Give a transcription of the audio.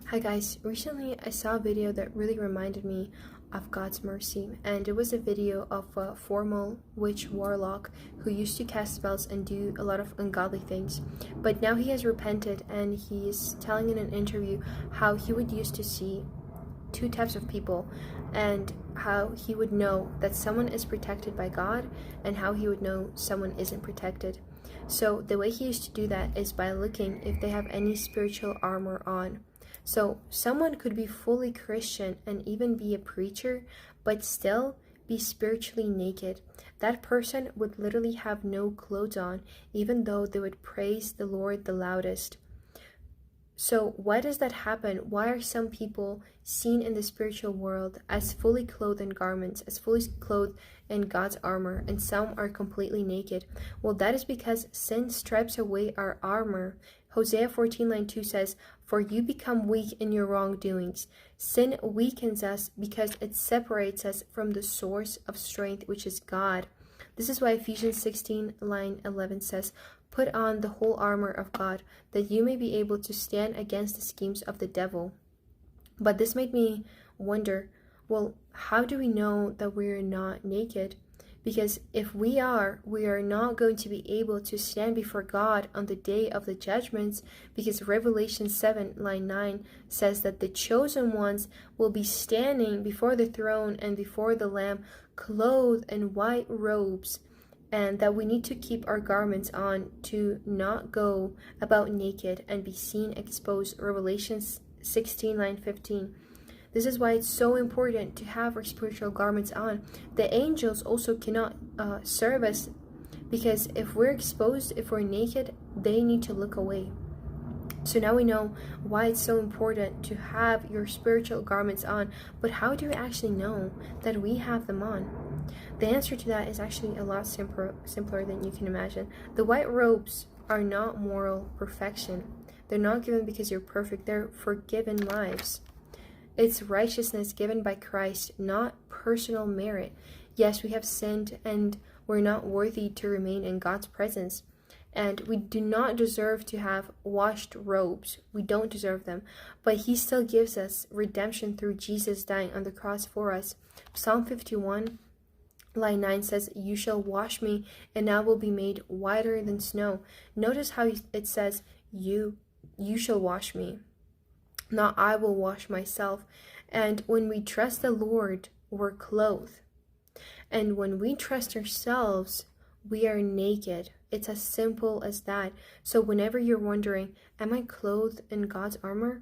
Hi guys, recently I saw a video that really reminded me of God's mercy, and it was a video of a formal witch warlock who used to cast spells and do a lot of ungodly things, but now he has repented and he is telling in an interview how he would used to see two types of people and how he would know that someone is protected by God and how he would know someone isn't protected. So the way he used to do that is by looking if they have any spiritual armor on. So someone could be fully Christian and even be a preacher, but still be spiritually naked. That person would literally have no clothes on, even though they would praise the Lord the loudest. So why does that happen? Why are some people seen in the spiritual world as fully clothed in garments, as fully clothed in God's armor, and some are completely naked? Well, that is because sin strips away our armor. Hosea 14:2 says, "For you become weak in your wrongdoings." Sin weakens us because it separates us from the source of strength, which is God. This is why Ephesians 16:11 says, "Put on the whole armor of God, that you may be able to stand against the schemes of the devil." But this made me wonder, well, how do we know that we're not naked? Because if we are not going to be able to stand before God on the day of the judgments, because Revelation 7:9 says that the chosen ones will be standing before the throne and before the Lamb, clothed in white robes, and that we need to keep our garments on to not go about naked and be seen exposed. Revelation 16:15. This is why it's so important to have our spiritual garments on. The angels also cannot serve us, because if we're exposed, if we're naked, they need to look away. So now we know why it's so important to have your spiritual garments on. But how do we actually know that we have them on? The answer to that is actually a lot simpler than you can imagine. The white robes are not moral perfection. They're not given because you're perfect. They're forgiven lives. It's righteousness given by Christ, not personal merit. Yes, we have sinned and we're not worthy to remain in God's presence. And we do not deserve to have washed robes. We don't deserve them. But He still gives us redemption through Jesus dying on the cross for us. Psalm 51:9 says, "You shall wash me, and I will be made whiter than snow." Notice how it says, you shall wash me. Not I will wash myself. And when we trust the Lord, we're clothed. And when we trust ourselves, we are naked. It's as simple as that. So whenever you're wondering, am I clothed in God's armor?